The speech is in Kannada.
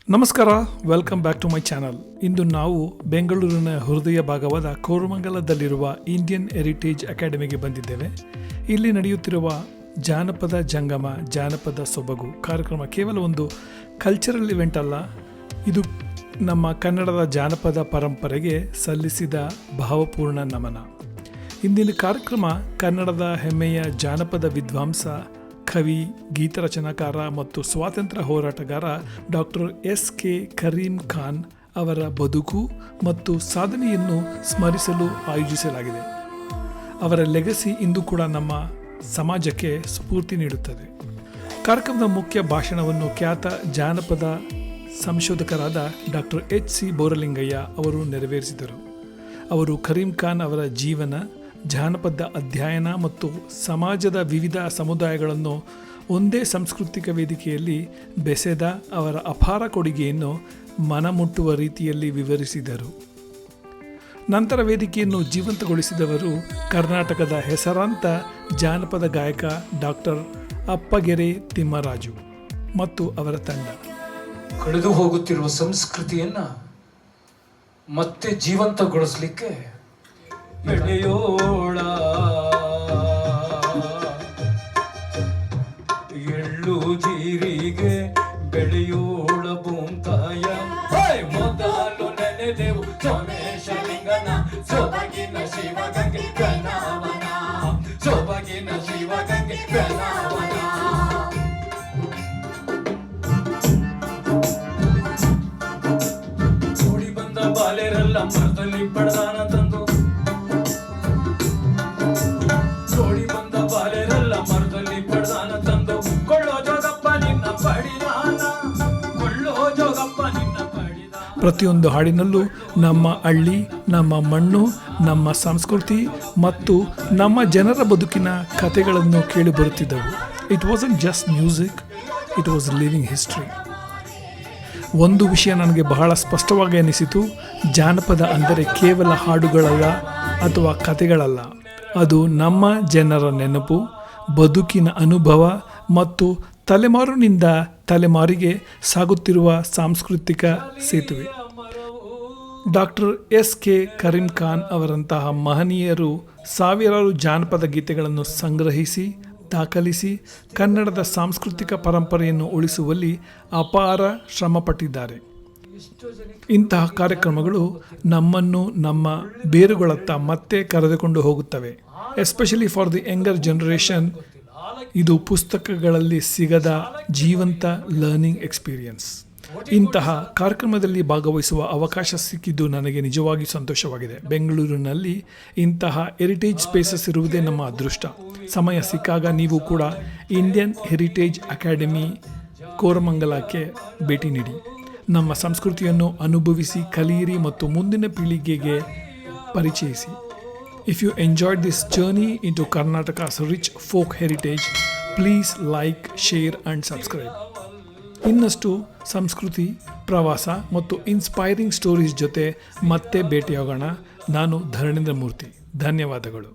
ನಮಸ್ಕಾರ, welcome back to my channel. ಇಂದು ನಾವು ಬೆಂಗಳೂರಿನ ಹೃದಯ ಭಾಗವಾದ ಕೋರಮಂಗಲದಲ್ಲಿರುವ ಇಂಡಿಯನ್ ಹೆರಿಟೇಜ್ ಅಕಾಡೆಮಿಗೆ ಬಂದಿದ್ದೇವೆ. ಇಲ್ಲಿ ನಡೆಯುತ್ತಿರುವ ಜಾನಪದ ಜಂಗಮ, ಜಾನಪದ ಸೊಬಗು ಕಾರ್ಯಕ್ರಮ ಕೇವಲ ಒಂದು ಕಲ್ಚರಲ್ ಇವೆಂಟ್ ಅಲ್ಲ, ಇದು ನಮ್ಮ ಕನ್ನಡದ ಜಾನಪದ ಪರಂಪರೆಗೆ ಸಲ್ಲಿಸಿದ ಭಾವಪೂರ್ಣ ನಮನ. ಇಂದಿನ ಕಾರ್ಯಕ್ರಮ ಕನ್ನಡದ ಹೆಮ್ಮೆಯ ಜಾನಪದ ವಿದ್ವಾಂಸ, ಕವಿ, ಗೀತರಚನಾಕಾರ ಮತ್ತು ಸ್ವಾತಂತ್ರ್ಯ ಹೋರಾಟಗಾರ ಡಾಕ್ಟರ್ ಎಸ್.ಕೆ. ಕರೀಂ ಖಾನ್ ಅವರ ಬದುಕು ಮತ್ತು ಸಾಧನೆಯನ್ನು ಸ್ಮರಿಸಲು ಆಯೋಜಿಸಲಾಗಿದೆ. ಅವರ ಲೆಗಸಿ ಇಂದು ಕೂಡ ನಮ್ಮ ಸಮಾಜಕ್ಕೆ ಸ್ಫೂರ್ತಿ ನೀಡುತ್ತದೆ. ಕಾರ್ಯಕ್ರಮದ ಮುಖ್ಯ ಭಾಷಣವನ್ನು ಖ್ಯಾತ ಜಾನಪದ ಸಂಶೋಧಕರಾದ ಡಾಕ್ಟರ್ ಎಚ್.ಸಿ. ಬೋರಲಿಂಗಯ್ಯ ಅವರು ನೆರವೇರಿಸಿದರು. ಅವರು ಕರೀಂ ಖಾನ್ ಅವರ ಜೀವನ, ಜಾನಪದ ಅಧ್ಯಯನ ಮತ್ತು ಸಮಾಜದ ವಿವಿಧ ಸಮುದಾಯಗಳನ್ನು ಒಂದೇ ಸಾಂಸ್ಕೃತಿಕ ವೇದಿಕೆಯಲ್ಲಿ ಬೆಸೆದ ಅವರ ಅಪಾರ ಕೊಡುಗೆಯನ್ನು ಮನಮುಟ್ಟುವ ರೀತಿಯಲ್ಲಿ ವಿವರಿಸಿದರು. ನಂತರ ವೇದಿಕೆಯನ್ನು ಜೀವಂತಗೊಳಿಸಿದವರು ಕರ್ನಾಟಕದ ಹೆಸರಾಂತ ಜಾನಪದ ಗಾಯಕ ಡಾಕ್ಟರ್ ಅಪ್ಪಗೆರೆ ತಿಮ್ಮರಾಜು ಮತ್ತು ಅವರ ತಂಡ. ಕಳೆದು ಹೋಗುತ್ತಿರುವ ಸಂಸ್ಕೃತಿಯನ್ನ ಮತ್ತೆ ಜೀವಂತಗೊಳಿಸಲಿಕ್ಕೆ ಬೆಳೆಯೋಳ ಎಳ್ಳು ಜೀರಿಗೆ ಬೆಳೆಯೋಳ ಭೂಂತಾಯ ಮೊದಲು ನೆನೆದೆವು ಸೋಮೇಶಲಿಂಗನ ಸೊಬಗಿನ ಶಿವಗಂಗೆ ಬೆಳವನ, ಸೊಬಗಿನ ಶಿವಗಂಗೆ ಬೆಳವನ. ನೋಡಿ ಬಂದ ಬಾಲೆರೆಲ್ಲ ಮರದಲ್ಲಿ ಪಡೆದಾನ ತಂದು, ನೋಡಿ ಬಂದ ಬಾಲೆರೆಲ್ಲ ಮರದಲ್ಲಿ ಪಡೆದಾನ ತಂದು, ಕೊಳ್ಳೋ ಜೋಗಪ್ಪ ನಿನ್ನ ಪಡಿದಾನ, ಕೊಳ್ಳೋ ಜೋಗಪ್ಪ ನಿನ್ನ ಪಡಿದಾನ. ಪ್ರತಿಯೊಂದು ಹಾಡಿನಲ್ಲೂ ನಮ್ಮ ಹಳ್ಳಿ, ನಮ್ಮ ಮಣ್ಣು, ನಮ್ಮ ಸಂಸ್ಕೃತಿ ಮತ್ತು ನಮ್ಮ ಜನರ ಬದುಕಿನ ಕಥೆಗಳನ್ನು ಕೇಳಿ ಬರುತ್ತಿದ್ದವು. It wasn't just music, it was living history. ಒಂದು ವಿಷಯ ನನಗೆ ಬಹಳ ಸ್ಪಷ್ಟವಾಗಿ ಅನಿಸಿತು: ಜಾನಪದ ಅಂದರೆ ಕೇವಲ ಹಾಡುಗಳಲ್ಲ ಅಥವಾ ಕಥೆಗಳಲ್ಲ, ಅದು ನಮ್ಮ ಜನರ ನೆನಪು, ಬದುಕಿನ ಅನುಭವ ಮತ್ತು ತಲೆಮಾರಿನಿಂದ ತಲೆಮಾರಿಗೆ ಸಾಗುತ್ತಿರುವ ಸಾಂಸ್ಕೃತಿಕ ಸೇತುವೆ. Doctor SK. ಕರೀಂ ಖಾನ್ ಅವರಂತಹ ಮಹನೀಯರು ಸಾವಿರಾರು ಜಾನಪದ ಗೀತೆಗಳನ್ನು ಸಂಗ್ರಹಿಸಿ, ದಾಖಲಿಸಿ ಕನ್ನಡದ ಸಾಂಸ್ಕೃತಿಕ ಪರಂಪರೆಯನ್ನು ಉಳಿಸುವಲ್ಲಿ ಅಪಾರ ಶ್ರಮಪಟ್ಟಿದ್ದಾರೆ. ಇಂತಹ ಕಾರ್ಯಕ್ರಮಗಳು ನಮ್ಮನ್ನು ನಮ್ಮ ಬೇರುಗಳತ್ತ ಮತ್ತೆ ಕರೆದುಕೊಂಡು ಹೋಗುತ್ತವೆ. Especially for the younger generation, ಇದು ಪುಸ್ತಕಗಳಲ್ಲಿ ಸಿಗದ ಜೀವಂತ ಲರ್ನಿಂಗ್ ಎಕ್ಸ್ಪೀರಿಯನ್ಸ್. ಇಂತಹ ಕಾರ್ಯಕ್ರಮದಲ್ಲಿ ಭಾಗವಹಿಸುವ ಅವಕಾಶ ಸಿಕ್ಕಿದ್ದು ನನಗೆ ನಿಜವಾಗಿ ಸಂತೋಷವಾಗಿದೆ. ಬೆಂಗಳೂರಿನಲ್ಲಿ ಇಂತಹ ಹೆರಿಟೇಜ್ ಸ್ಪೇಸಸ್ ಇರುವುದೇ ನಮ್ಮ ಅದೃಷ್ಟ. ಸಮಯ ಸಿಕ್ಕಾಗ ನೀವು ಕೂಡ ಇಂಡಿಯನ್ ಹೆರಿಟೇಜ್ ಅಕಾಡೆಮಿ ಕೋರಮಂಗಲಕ್ಕೆ ಭೇಟಿ ನೀಡಿ. ನಮ್ಮ ಸಂಸ್ಕೃತಿಯನ್ನು ಅನುಭವಿಸಿ, ಕಲಿಯಿರಿ ಮತ್ತು ಮುಂದಿನ ಪೀಳಿಗೆಗೆ ಪರಿಚಯಿಸಿ. If you enjoyed this journey into Karnataka's rich folk heritage, please like, share and subscribe. ಇನ್ನಷ್ಟು ಸಂಸ್ಕೃತಿ, ಪ್ರವಾಸ ಮತ್ತು ಇನ್ಸ್ಪೈರಿಂಗ್ ಸ್ಟೋರೀಸ್ ಜೊತೆ ಮತ್ತೆ ಭೇಟಿಯಾಗೋಣ. ನಾನು ಧರಣೇಂದ್ರ ಮೂರ್ತಿ. ಧನ್ಯವಾದಗಳು.